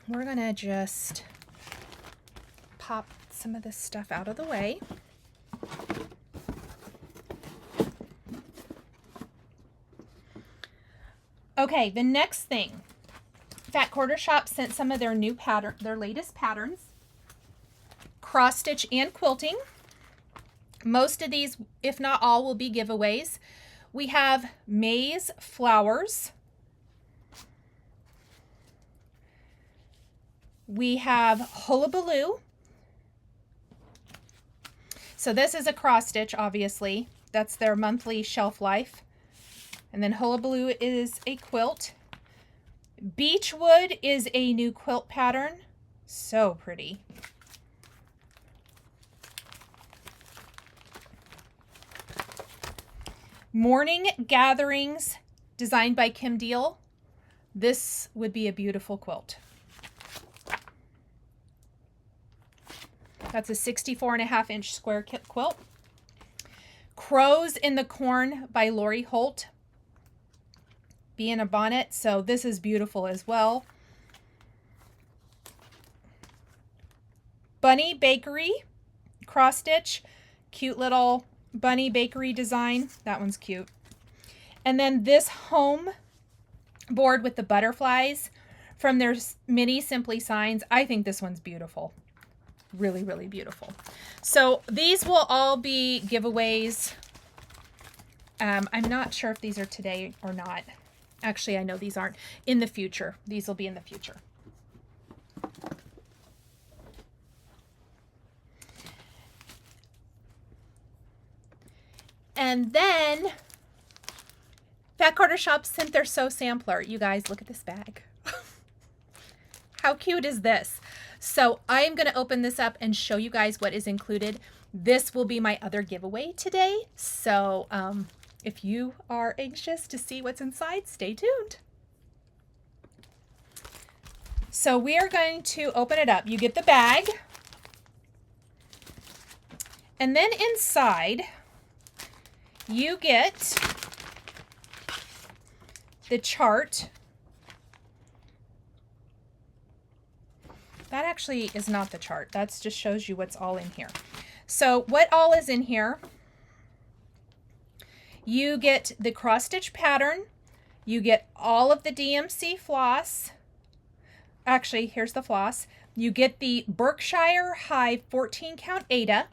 Speaker 1: we're going to just pop some of this stuff out of the way. Okay, the next thing. Fat Quarter Shop sent some of their new pattern, their latest patterns. Cross stitch and quilting. Most of these, if not all, will be giveaways. We have maize flowers. We have hullabaloo. So this is a cross stitch, obviously. That's their monthly shelf life. And then hullabaloo is a quilt. Beechwood is a new quilt pattern. So pretty. Morning Gatherings, designed by Kim Deal. This would be a beautiful quilt. That's a 64.5-inch square quilt. Crows in the Corn by Lori Holt. Bee in a Bonnet. So this is beautiful as well. Bunny Bakery cross stitch. Cute little bunny bakery design. That one's cute. And then this home board with the butterflies from their mini Simply Signs. I think this one's beautiful. Really, really beautiful. So these will all be giveaways. I'm not sure if these are today or not. Actually, I know these aren't. In the future. These will be in the future. And then Fat Quarter Shop sent their Sew Sampler. You guys, look at this bag. How cute is this? So I am going to open this up and show you guys what is included. This will be my other giveaway today. So if you are anxious to see what's inside, stay tuned. So we are going to open it up. You get the bag. And then inside, you get the chart. That actually is not the chart. That just shows you what's all in here. So what all is in here? You get the cross stitch pattern. You get all of the DMC floss. Actually, here's the floss. You get the Berkshire Hive 14 count Aida.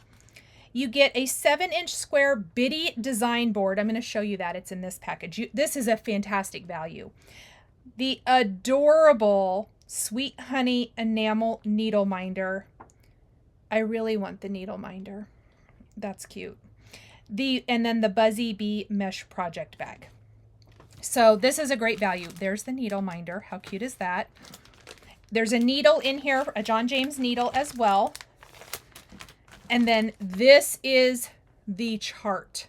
Speaker 1: You get a 7-inch square bitty design board. I'm going to show you that. It's in this package. This is a fantastic value. The adorable Sweet Honey enamel needle minder. I really want the needle minder. That's cute. And then the Buzzy Bee mesh project bag. So this is a great value. There's the needle minder. How cute is that? There's a needle in here, a John James needle as well. And then this is the chart.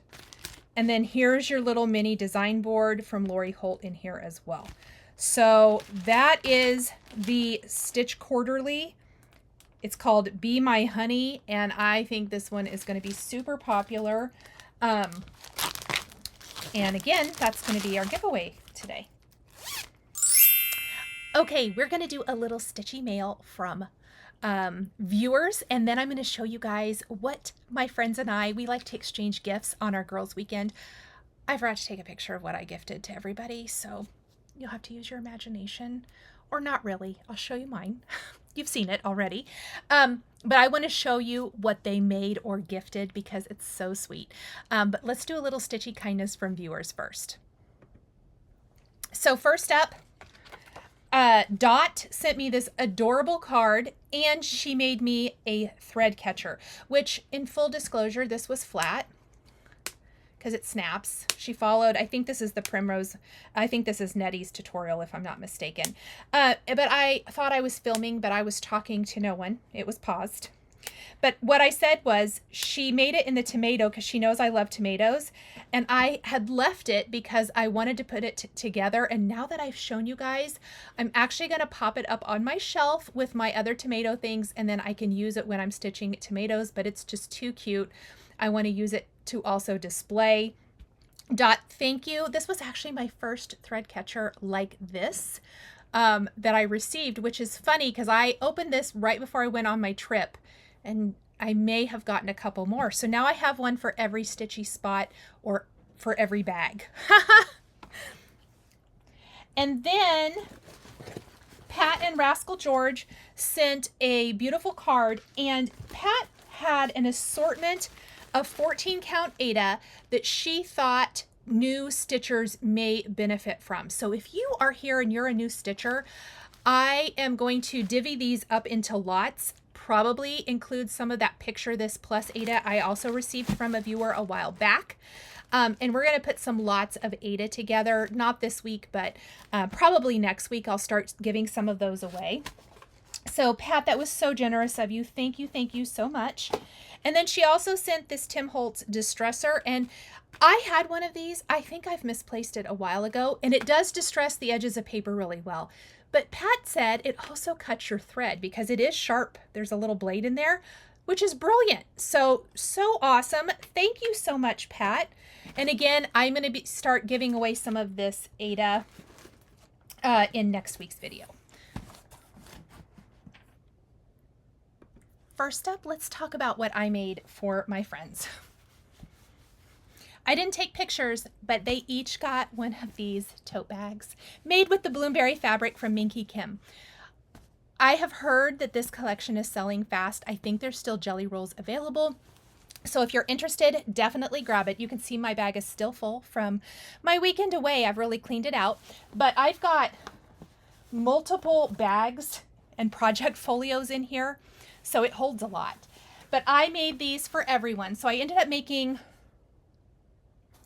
Speaker 1: And then here's your little mini design board from Lori Holt in here as well. So that is the Stitch Quarterly. It's called Be My Honey, and I think this one is going to be super popular. And again, that's going to be our giveaway today. Okay, we're going to do a little Stitchy mail from viewers, and then I'm going to show you guys what my friends and we like to exchange gifts on our girls' weekend. I forgot to take a picture of what I gifted to everybody, so you'll have to use your imagination, or not really. I'll show you mine. You've seen it already. But I want to show you what they made or gifted because it's so sweet. But let's do a little Stitchy kindness from viewers first. So first up, Dot sent me this adorable card, and she made me a thread catcher, which in full disclosure, this was flat because it snaps. She followed, I think this is the Primrose, I think this is Nettie's tutorial if I'm not mistaken. But I thought I was filming, but I was talking to no one. It was paused. But what I said was she made it in the tomato because she knows I love tomatoes. And I had left it because I wanted to put it together. And now that I've shown you guys, I'm actually going to pop it up on my shelf with my other tomato things. And then I can use it when I'm stitching tomatoes. But it's just too cute. I want to use it to also display. Dot, thank you. This was actually my first thread catcher like this that I received, which is funny because I opened this right before I went on my trip. And I may have gotten a couple more. So now I have one for every Stitchy spot or for every bag. And then Pat and Rascal George sent a beautiful card. And Pat had an assortment of 14 count Aida that she thought new stitchers may benefit from. So if you are here and you're a new stitcher, I am going to divvy these up into lots. Probably include some of that Picture This Plus Aida I also received from a viewer a while back. And we're going to put some lots of Aida together, not this week, but probably next week I'll start giving some of those away. So Pat, that was so generous of you. Thank you so much. And then she also sent this Tim Holtz Distressor, and I had one of these. I think I've misplaced it a while ago, and it does distress the edges of paper really well. But Pat said it also cuts your thread because it is sharp. There's a little blade in there, which is brilliant. So awesome. Thank you so much, Pat. And again, I'm going to start giving away some of this Aida in next week's video. First up, let's talk about what I made for my friends. I didn't take pictures, but they each got one of these tote bags made with the Bloomberry fabric from Minky Kim. I have heard that this collection is selling fast. I think there's still jelly rolls available. So if you're interested, definitely grab it. You can see my bag is still full from my weekend away. I've really cleaned it out, but I've got multiple bags and project folios in here, so it holds a lot. But I made these for everyone. So I ended up making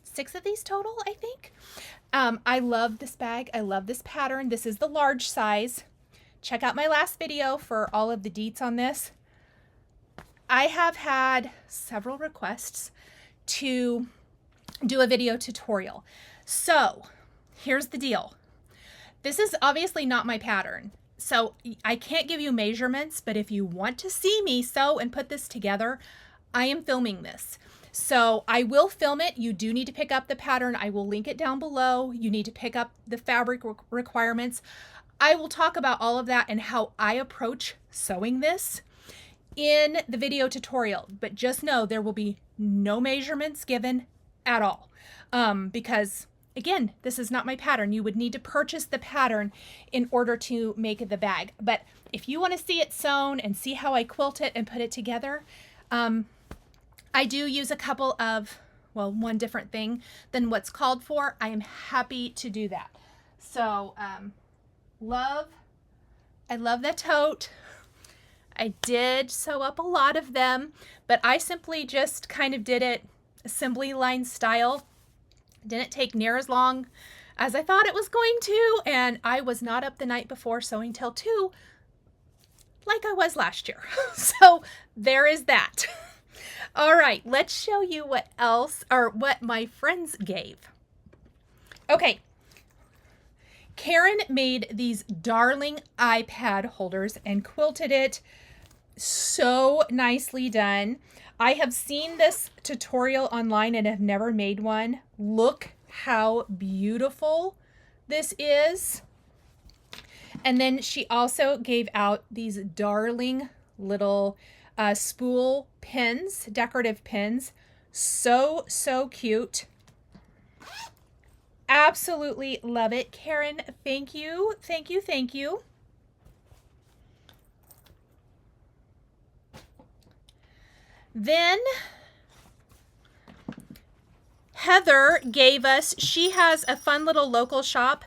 Speaker 1: 6 of these total, I think. I love this bag. I love this pattern. This is the large size. Check out my last video for all of the deets on this. I have had several requests to do a video tutorial. So here's the deal. This is obviously not my pattern, so I can't give you measurements, but if you want to see me sew and put this together, I am filming this. So I will film it. You do need to pick up the pattern. I will link it down below. You need to pick up the fabric requirements. I will talk about all of that and how I approach sewing this in the video tutorial, but just know there will be no measurements given at all, because again, this is not my pattern. You would need to purchase the pattern in order to make the bag. But if you want to see it sewn and see how I quilt it and put it together, I do use a couple of, well, one different thing than what's called for. I am happy to do that. So I love that tote. I did sew up a lot of them, but I simply just kind of did it assembly line style. Didn't take near as long as I thought it was going to, and I was not up the night before sewing till 2 like I was last year. So there is that. All right, let's show you what else, or what my friends gave. Okay. Karen made these darling iPad holders and quilted it. So nicely done. I have seen this tutorial online and have never made one. Look how beautiful this is. And then she also gave out these darling little spool pins, decorative pins. So cute. Absolutely love it. Karen, thank you. Thank you. Thank you. Then Heather gave us, she has a fun little local shop.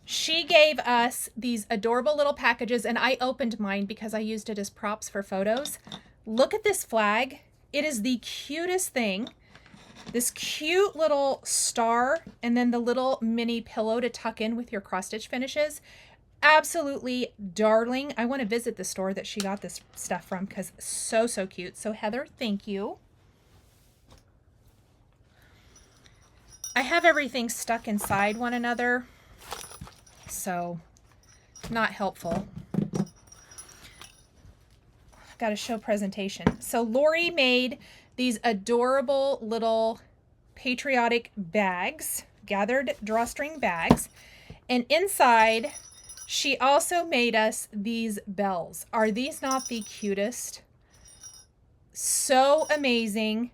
Speaker 1: She gave us these adorable little packages, and I opened mine because I used it as props for photos. Look at this flag. It is the cutest thing. This cute little star, and then the little mini pillow to tuck in with your cross stitch finishes. Absolutely darling. I want to visit the store that she got this stuff from because so cute. So Heather, thank you. I have everything stuck inside one another, so not helpful. Got to show presentation. So Lori made these adorable little Patriotic bags, gathered drawstring bags, and inside she also made us these bells. Are these not the cutest? So amazing.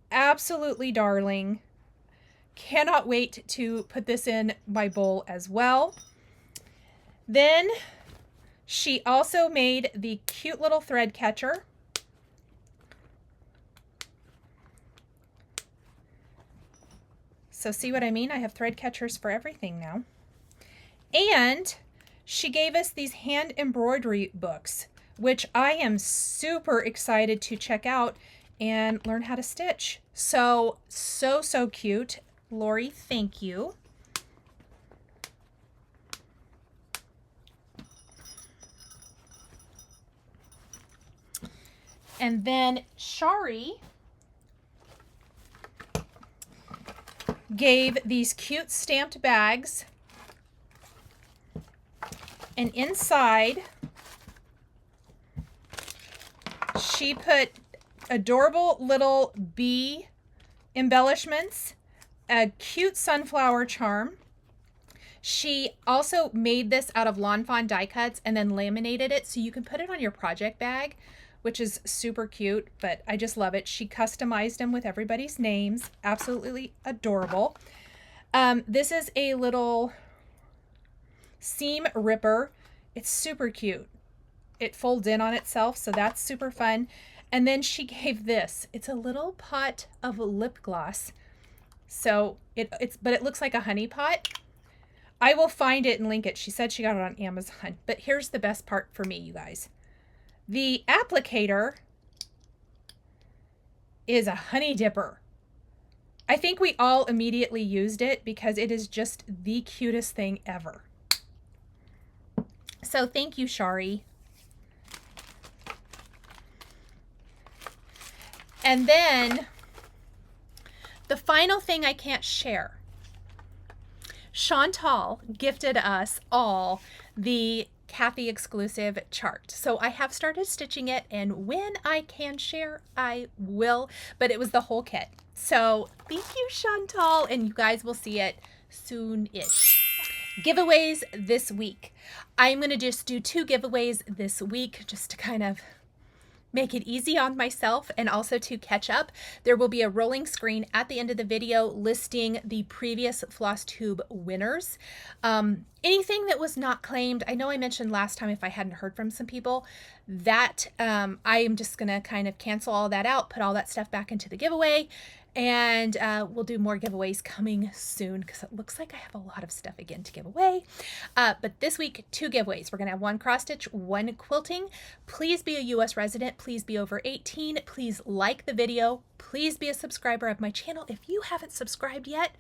Speaker 1: Absolutely darling. Cannot wait to put this in my bowl as well. Then she also made the cute little thread catcher. So see what I mean? I have thread catchers for everything now. And she gave us these hand embroidery books, which I am super excited to check out and learn how to stitch. So cute. Lori, thank you. And then Shari gave these cute stamped bags, and inside she put adorable little bee embellishments, a cute sunflower charm. She also made this out of Lawn Fawn die cuts and then laminated it so you can put it on your project bag which is super cute, but I just love it. She customized them with everybody's names. Absolutely adorable. This is a little seam ripper. It's super cute. It folds in on itself, so that's super fun. And then she gave this. It's a little pot of lip gloss. So but it looks like a honey pot. I will find it and link it. She said she got it on Amazon. But here's the best part for me, you guys. The applicator is a honey dipper. I think we all immediately used it because it is just the cutest thing ever. So thank you, Shari. And then the final thing I can't share. Chantal gifted us all the Kathy exclusive chart. So I have started stitching it, and when I can share, I will, but it was the whole kit. So thank you, Chantal, and you guys will see it soon-ish. Giveaways this week. I'm going to just do 2 giveaways this week just to kind of make it easy on myself and also to catch up. There will be a rolling screen at the end of the video listing the previous Flosstube winners. Anything that was not claimed, I know I mentioned last time if I hadn't heard from some people, that I am just gonna kind of cancel all that out, put all that stuff back into the giveaway, and we'll do more giveaways coming soon because it looks like I have a lot of stuff again to give away. But this week, 2 giveaways. We're going to have 1 cross stitch, 1 quilting. Please be a US resident. Please be over 18. Please like the video. Please be a subscriber of my channel. If you haven't subscribed yet,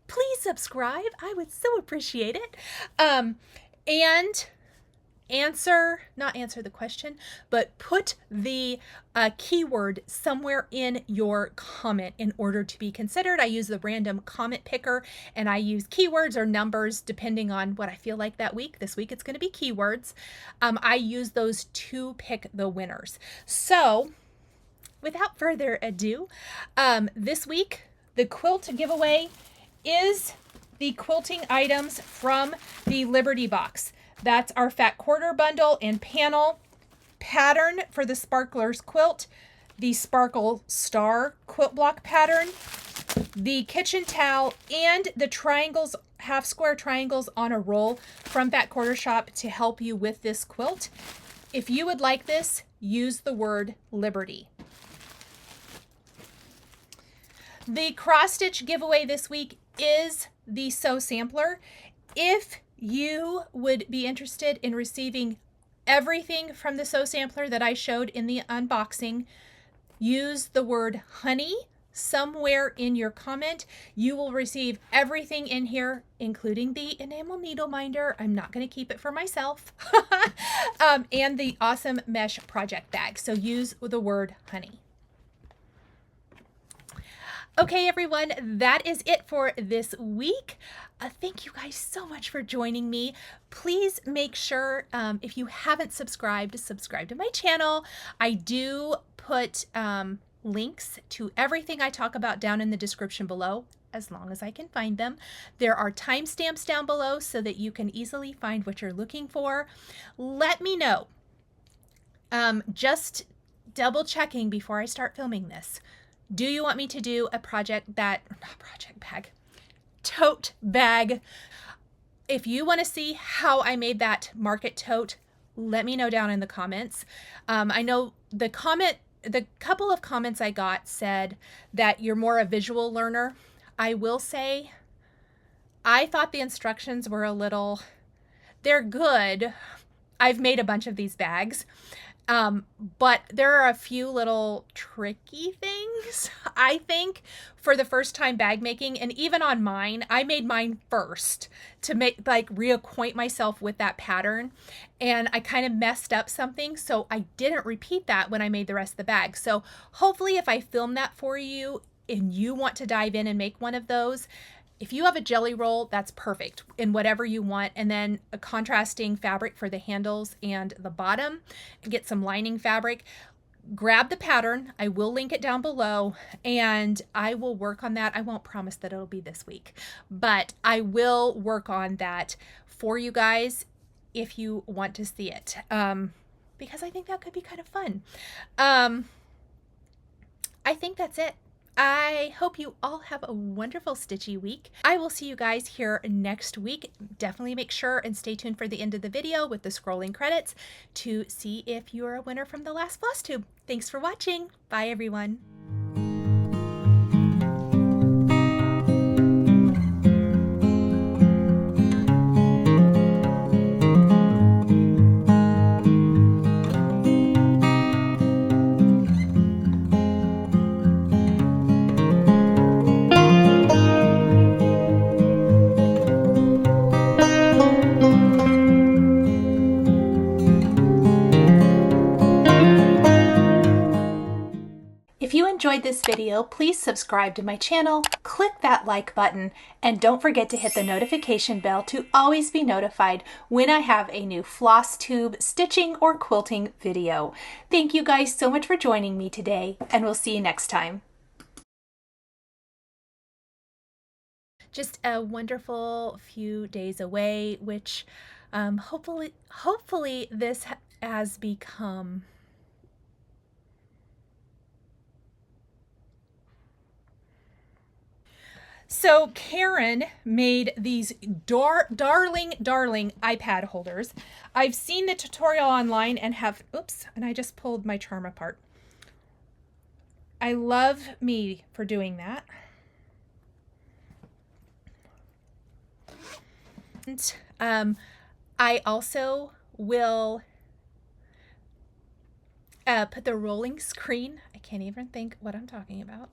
Speaker 1: please subscribe. I would so appreciate it. And not answer the question, but put the keyword somewhere in your comment in order to be considered. I use the random comment picker, and I use keywords or numbers depending on what I feel like that week. This week it's going to be keywords. I use those to pick the winners. So without further ado, this week the quilt giveaway is the quilting items from the Liberty Box. That's our Fat Quarter Bundle and Panel pattern for the Sparklers quilt, the Sparkle Star quilt block pattern, the kitchen towel, and the triangles, half square triangles on a roll from Fat Quarter Shop to help you with this quilt. If you would like this, use the word Liberty. The cross stitch giveaway this week is the Sew Sampler. If you would be interested in receiving everything from the Sew Sampler that I showed in the unboxing, use the word honey somewhere in your comment. You will receive everything in here, including the enamel needle minder. I'm not going to keep it for myself. And the awesome mesh project bag. So use the word honey. Okay, everyone, that is it for this week. Thank you guys so much for joining me. Please make sure, if you haven't subscribed, subscribe to my channel. I do put links to everything I talk about down in the description below, as long as I can find them. There are timestamps down below so that you can easily find what you're looking for. Let me know. Just double checking before I start filming this. Do you want me to do a tote bag? If you want to see how I made that market tote, let me know down in the comments. I know the couple of comments I got said that you're more a visual learner. I will say, I thought the instructions were they're good. I've made a bunch of these bags. But there are a few little tricky things, I think, for the first time bag making. And even on mine, I made mine first to reacquaint myself with that pattern. And I kind of messed up something. So I didn't repeat that when I made the rest of the bag. So hopefully if I film that for you and you want to dive in and make one of those, if you have a jelly roll, that's perfect in whatever you want. And then a contrasting fabric for the handles and the bottom. Get some lining fabric. Grab the pattern. I will link it down below and I will work on that. I won't promise that it'll be this week, but I will work on that for you guys if you want to see it. because I think that could be kind of fun. I think that's it. I hope you all have a wonderful stitchy week. I will see you guys here next week. Definitely make sure and stay tuned for the end of the video with the scrolling credits to see if you're a winner from the last Flosstube. Thanks for watching. Bye, everyone. If you enjoyed this video, please subscribe to my channel, click that like button, and don't forget to hit the notification bell to always be notified when I have a new Flosstube stitching or quilting video. Thank you guys so much for joining me today, and we'll see you next time. Just a wonderful few days away, which hopefully this has become So Karen made these darling iPad holders. I've seen the tutorial online and have, oops, and I just pulled my charm apart. I love me for doing that. And I also will put the rolling screen. I can't even think what I'm talking about.